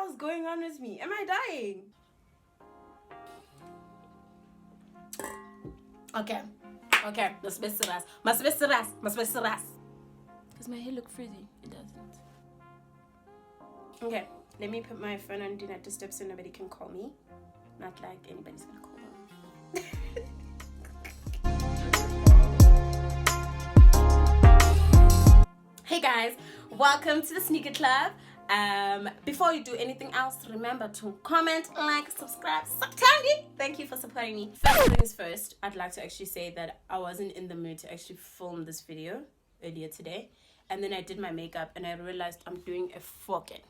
hell's going on with me? Am I dying? Okay. Mas besteras. Does my hair look frizzy? It doesn't. Okay, let me put my phone on Do Not Disturb so nobody can call me. Not like anybody's gonna call me. Hey guys, welcome to the Sneaker Club. Before you do anything else, remember to comment, like, subscribe, thank you for supporting me. First things first, I'd like to actually say that I wasn't in the mood to actually film this video earlier today, and then I did my makeup and I realized I'm doing a forking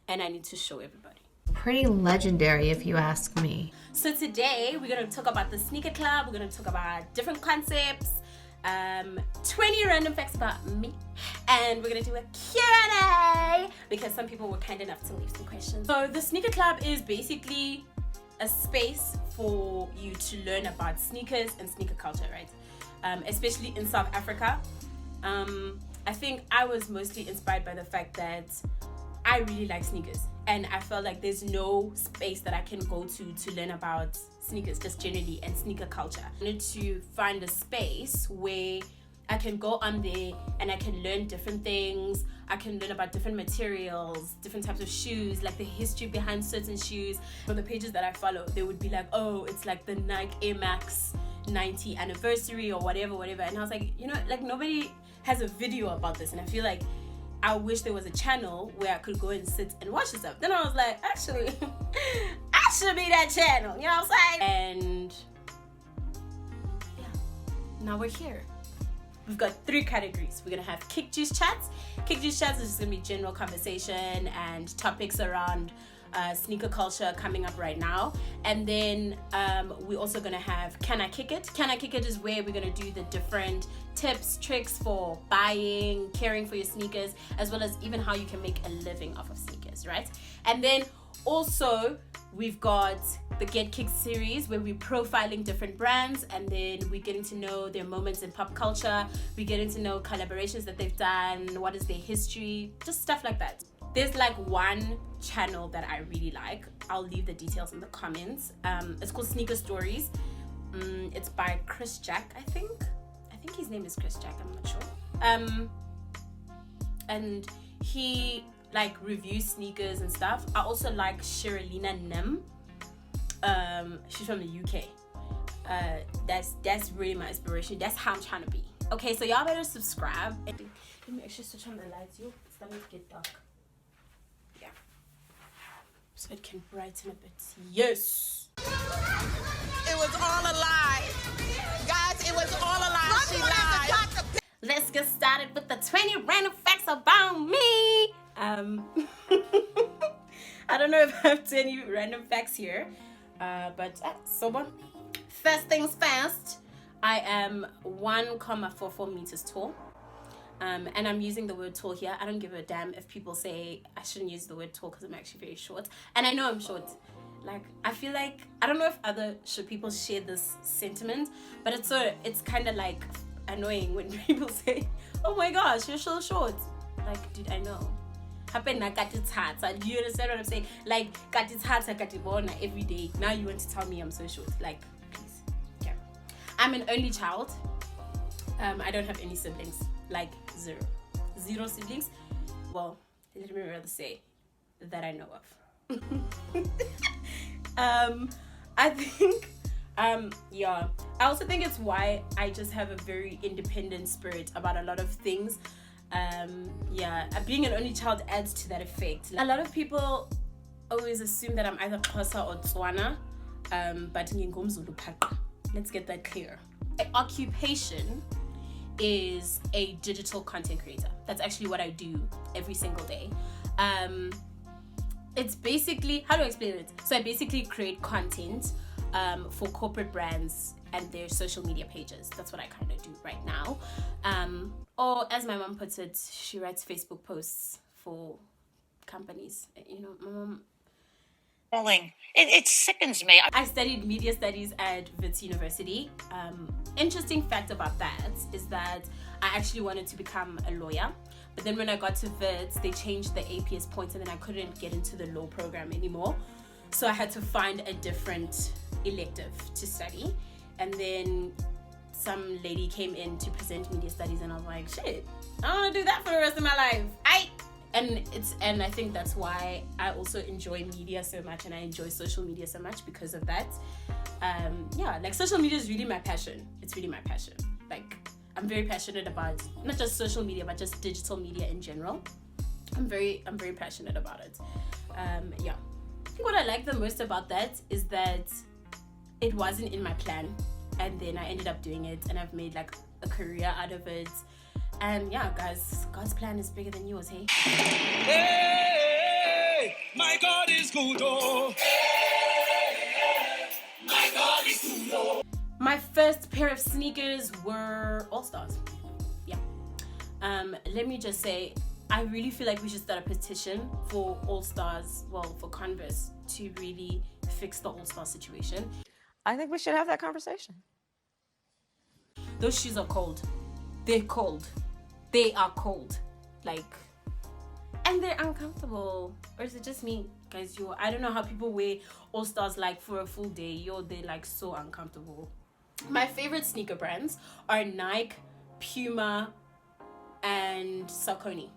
and I need to show everybody. Pretty legendary if you ask me. So today we're going to talk about the Sneaker Club. We're going to talk about different concepts, 20 random facts about me, and we're gonna do a Q&A because some people were kind enough to leave some questions. So the Sneaker Club is basically a space for you to learn about sneakers and sneaker culture, right? Especially in South Africa. I think I was mostly inspired by the fact that I really like sneakers, and I felt like there's no space that I can go to learn about sneakers just generally and sneaker culture. I wanted to find a space where I can go on there and I can learn different things. I can learn about different materials, different types of shoes, like the history behind certain shoes. On the pages that I follow, they would be like, oh, it's like the Nike Air Max 90 anniversary or whatever. And I was like, you know, like nobody has a video about this, and I feel like I wish there was a channel where I could go and sit and watch this stuff. Then I was like, actually, I should be that channel, you know what I'm saying? And yeah, now we're here. We've got 3 categories. We're gonna have Kick Juice Chats. Kick Juice Chats is just gonna be general conversation and topics around sneaker culture coming up right now. And then we're also gonna have Can I Kick It? Can I Kick It is where we're gonna do the different tips, tricks for buying, caring for your sneakers, as well as even how you can make a living off of sneakers, right? And then also we've got the Get Kicked series where we're profiling different brands, and then we're getting to know their moments in pop culture. We're getting to know collaborations that they've done, what is their history, just stuff like that. There's like one channel that I really like. I'll leave the details in the comments. It's called Sneaker Stories. It's by Chris Jack, I think his name is Chris Jack, I'm not sure. And he like reviews sneakers and stuff. I also like Sherilina Nim. She's from the UK. That's really my inspiration. That's how I'm trying to be. Okay, so y'all better subscribe. Let me actually switch on the lights. It's starting to get dark. Yeah. So it can brighten a bit. Yes. It was all a lie. Guys, it was all a lie. She lied. Let's get started with the 20 random facts about me. I don't know if I have 20 random facts here, but so first things first, I am 1.44 meters tall, and I'm using the word tall here. I don't give a damn if people say I shouldn't use the word tall because I'm actually very short, and I know I'm short. Like, I feel like, I don't know if other short people share this sentiment, but it's kind of like annoying when people say, oh my gosh, you're so short. Like, dude, I know. Do you understand what I'm saying? Like, every day. Now you want to tell me I'm so short. Like, please. Yeah. I'm an only child. I don't have any siblings. Like, zero siblings. Well, let me rather say that I know of. I think yeah, I also think it's why I just have a very independent spirit about a lot of things. Yeah, being an only child adds to that effect. A lot of people always assume that I'm either Xhosa or Tswana, but ngingumZulu phaqa. Let's get that clear. My occupation is a digital content creator. That's actually what I do every single day. It's basically, how do I explain it? So I basically create content for corporate brands and their social media pages. That's what I kind of do right now. Or as my mom puts it, she writes Facebook posts for companies. You know, my mom... It sickens me. I studied media studies at Wits University. Interesting fact about that is that I actually wanted to become a lawyer, But then when I got to Wits, they changed the APS points, and then I couldn't get into the law program anymore. So I had to find a different elective to study. And then some lady came in to present media studies, and I was like, shit, I want to do that for the rest of my life. And I think that's why I also enjoy media so much, and I enjoy social media so much because of that. Like social media is really my passion. It's really my passion. Like, I'm very passionate about not just social media, but just digital media in general. I'm very passionate about it. I think what I like the most about that is that it wasn't in my plan, and then I ended up doing it, and I've made like a career out of it. And yeah, guys, God's plan is bigger than yours, hey? Hey, my God is good, oh. Hey, my God is good, oh. My first pair of sneakers were All Stars. Yeah. Let me just say, I really feel like we should start a petition for All Stars, for Converse, to really fix the All Star situation. I think we should have that conversation. Those shoes are cold. They're cold. They are cold. Like, and they're uncomfortable. Or is it just me? Guys, I don't know how people wear All Stars like for a full day. They're like so uncomfortable. My favorite sneaker brands are Nike, Puma, and Saucony.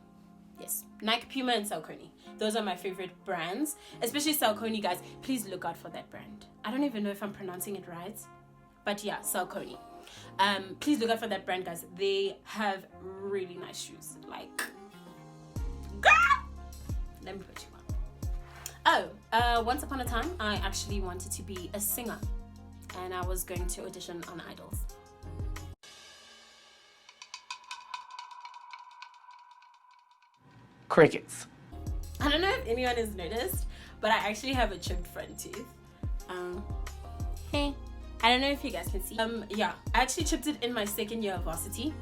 Yes, Nike, Puma, and Saucony. Those are my favorite brands. Especially Saucony, guys. Please look out for that brand. I don't even know if I'm pronouncing it right. But yeah, Saucony. Please look out for that brand, guys. They have really nice shoes. Like, girl! Let me put you up. Once upon a time, I actually wanted to be a singer. And I was going to audition on Idols. Crickets. I don't know if anyone has noticed, but I actually have a chipped front tooth. Hey, I don't know if you guys can see. I actually chipped it in my second year of varsity.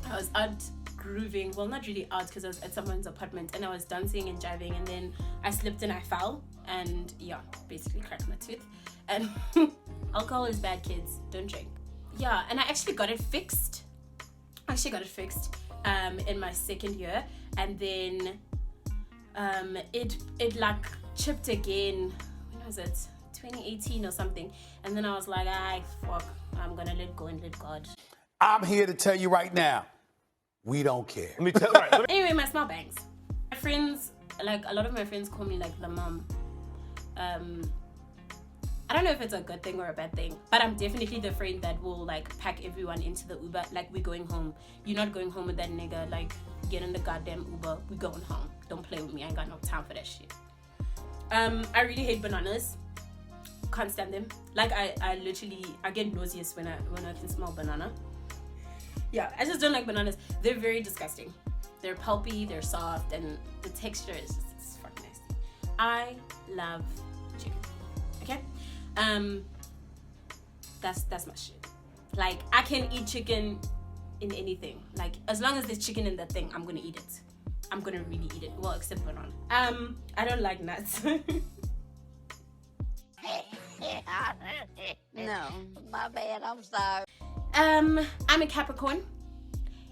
I was out grooving, well, not really out because I was at someone's apartment, and I was dancing and jiving, and then I slipped and I fell, and basically cracked my tooth. And alcohol is bad, kids. Don't drink. Yeah, and I actually got it fixed. In my second year, and then it like chipped again. When was it? 2018 or something. And then I was like, fuck, I'm gonna let go and let God. I'm here to tell you right now, we don't care. Let me tell you. Right, Anyway, my small bangs. My friends, like a lot of my friends call me like the mom. I don't know if it's a good thing or a bad thing, but I'm definitely the friend that will like pack everyone into the Uber. Like, we're going home. You're not going home with that nigga. Like, get in the goddamn Uber. We're going home. Don't play with me. I ain't got no time for that shit. I really hate bananas. Can't stand them. Like, I get nauseous when I can smell banana. Yeah, I just don't like bananas. They're very disgusting. They're pulpy, they're soft, and the texture is just, it's fucking nasty. I love chicken. Okay? That's my shit. Like, I can eat chicken in anything. Like, as long as there's chicken in that thing, I'm gonna eat it. I'm gonna really eat it. Well, except banana. I don't like nuts. No, my bad, I'm sorry. I'm a Capricorn.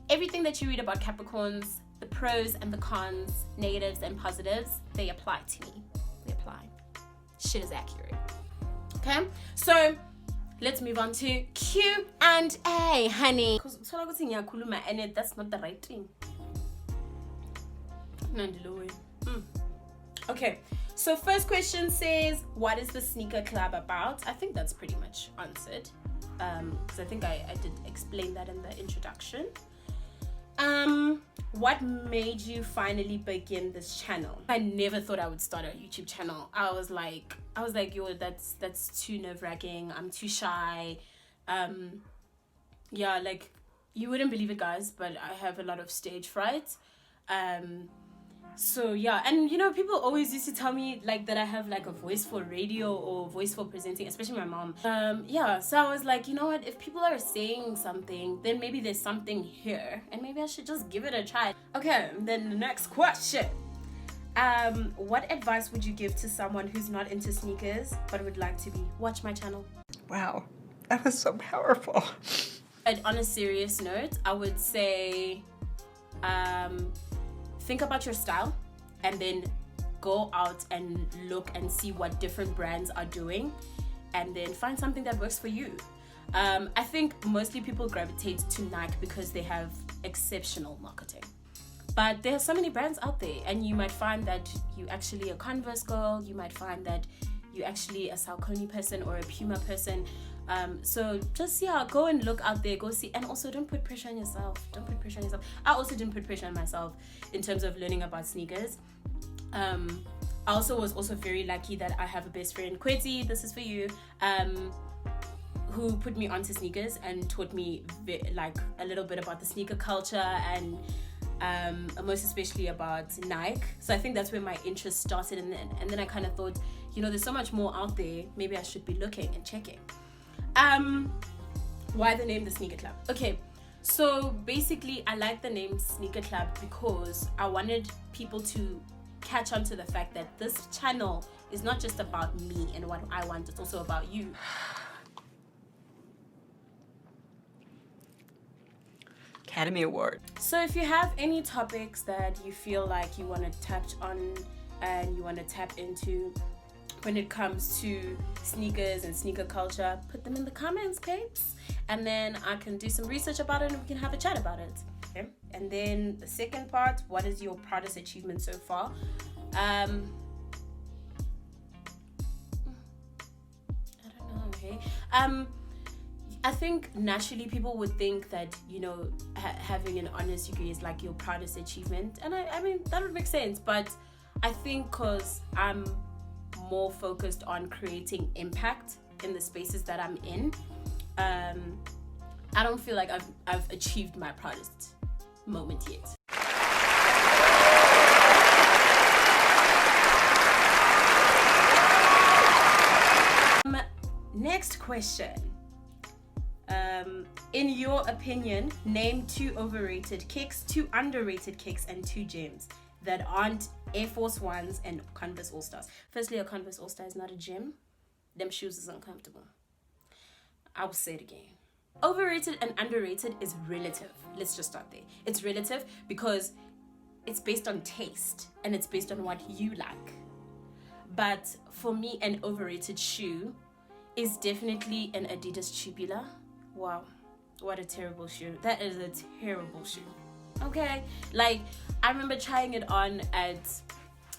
Everything that you read about Capricorns, the pros and the cons, negatives and positives, they apply to me. They apply. Shit is accurate. Okay, so let's move on to Q&A, honey. And that's not the right thing. Okay, so first question says, what is the sneaker club about? I think that's pretty much answered, because I think I did explain that in the introduction. What made you finally begin this channel? I never thought I would start a YouTube channel. I was like, yo, that's too nerve-wracking. I'm too shy. Yeah, like, you wouldn't believe it, guys, but I have a lot of stage fright. So yeah, and you know, people always used to tell me like that I have like a voice for radio or voice for presenting, especially my mom. Yeah, so I was like, you know what, if people are saying something, then maybe there's something here, and maybe I should just give it a try. Okay, then the next question. What advice would you give to someone who's not into sneakers but would like to be? Watch my channel. Wow, that was so powerful. And on a serious note, I would say think about your style and then go out and look and see what different brands are doing and then find something that works for you. I think mostly people gravitate to Nike because they have exceptional marketing. But there are so many brands out there, and you might find that you actually a Converse girl, you might find that you actually a Saucony person or a Puma person. So just go and look out there, go see, and also don't put pressure on yourself. I also didn't put pressure on myself in terms of learning about sneakers. I also was very lucky that I have a best friend, Kweti, this is for you, who put me onto sneakers and taught me like a little bit about the sneaker culture and most especially about Nike. So I think that's where my interest started, and then I kind of thought, there's so much more out there, maybe I should be looking and checking. Why the name The Sneaker Club? Okay, so basically I like the name Sneaker Club because I wanted people to catch on to the fact that this channel is not just about me and what I want, it's also about you. Academy Award. So if you have any topics that you feel like you want to touch on and you want to tap into when it comes to sneakers and sneaker culture, put them in the comments, babes, and then I can do some research about it and we can have a chat about it. Okay? And then the second part, what is your proudest achievement so far? I don't know, okay? I think naturally people would think that, having an honors degree is like your proudest achievement. And I mean, that would make sense. But I think because I'm more focused on creating impact in the spaces that I'm in, I don't feel like I've achieved my proudest moment yet. Next question. In your opinion, name 2 overrated kicks, 2 underrated kicks, and 2 gems that aren't Air Force Ones and Converse All-Stars. Firstly, a Converse All-Star is not a gem. Them shoes is uncomfortable. I will say it again. Overrated and underrated is relative. Let's just start there. It's relative because it's based on taste and it's based on what you like. But for me, an overrated shoe is definitely an Adidas Tubular. Wow, what a terrible shoe. That is a terrible shoe. Okay, like I remember trying it on at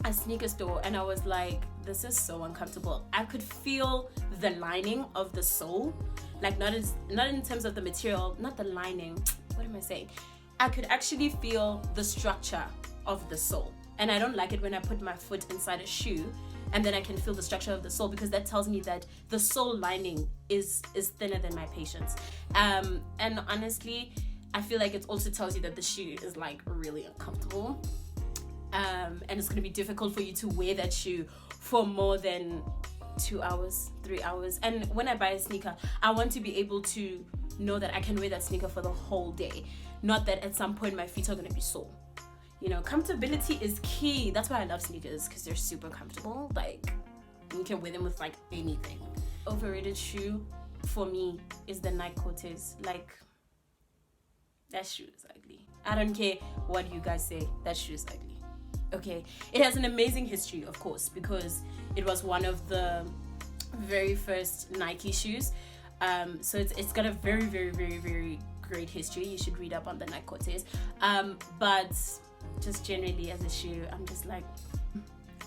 a sneaker store and I was like, this is so uncomfortable. I could feel the lining of the sole, like not in terms of the material, not the lining. What am I saying? I could actually feel the structure of the sole, and I don't like it when I put my foot inside a shoe and then I can feel the structure of the sole, because that tells me that the sole lining is thinner than my patience. And honestly, I feel like it also tells you that the shoe is like really uncomfortable. And it's going to be difficult for you to wear that shoe for more than 2 hours, 3 hours. And when I buy a sneaker, I want to be able to know that I can wear that sneaker for the whole day. Not that at some point my feet are going to be sore. Comfortability is key. That's why I love sneakers, because they're super comfortable. Like, you can wear them with like anything. Overrated shoe for me is the Nike Cortez. Like, that shoe is ugly. I don't care what you guys say, that shoe is ugly. Okay, it has an amazing history, of course, because it was one of the very first Nike shoes. So it's got a very, very, very, very great history. You should read up on the Nike Cortez. But just generally as a shoe, I'm just like,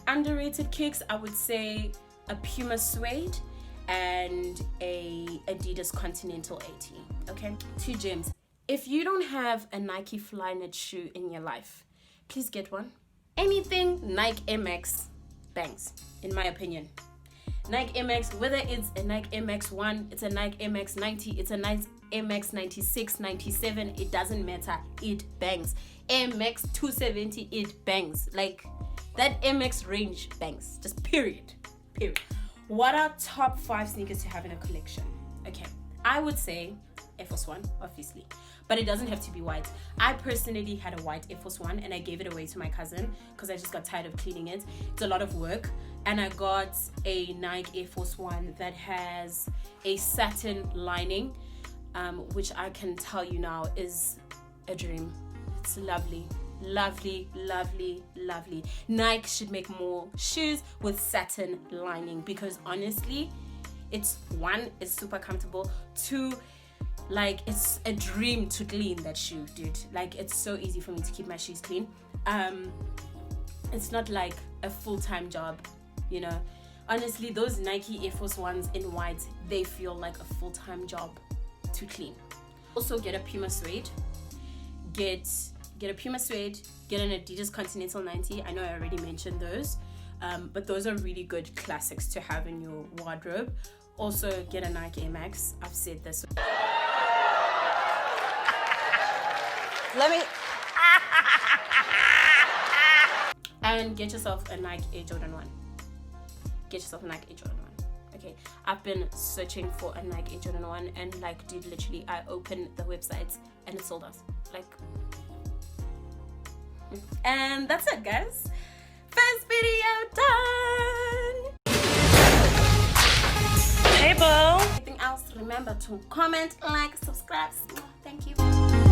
underrated kicks, I would say a Puma suede and a Adidas Continental AT. Okay, 2 gems. If you don't have a Nike Flyknit shoe in your life, please get one. Anything Nike MX bangs, in my opinion. Nike MX, whether it's a Nike MX1, it's a Nike MX90, it's a Nike MX96, 97, it doesn't matter, it bangs. MX 270, it bangs. Like, that MX range bangs, just period. What are top 5 sneakers to have in a collection? Okay, I would say Air Force One, obviously, but it doesn't have to be white. I personally had a white Air Force One and I gave it away to my cousin because I just got tired of cleaning it. It's a lot of work. And I got a Nike Air Force One that has a satin lining, which I can tell you now is a dream. It's lovely. Lovely, lovely, lovely. Nike should make more shoes with satin lining, because honestly, it's one, it's super comfortable. Two, like, it's a dream to clean that shoe, dude. Like, it's so easy for me to keep my shoes clean. It's not like a full-time job, you know. Honestly, those Nike Air Force Ones in white, they feel like a full-time job to clean. Also, get a Puma suede. Get a Puma suede. Get an Adidas Continental 90. I know I already mentioned those, but those are really good classics to have in your wardrobe. Also, get a Nike Air Max. I've said this. Let me. And get yourself a Nike Air Jordan 1. Get yourself a Nike Air Jordan 1. Okay, I've been searching for a Nike Air Jordan 1, and like, dude, literally, I opened the website and it sold out. Like, and that's it, guys. First video done. Hey, boo. Anything else? Remember to comment, like, subscribe. Thank you.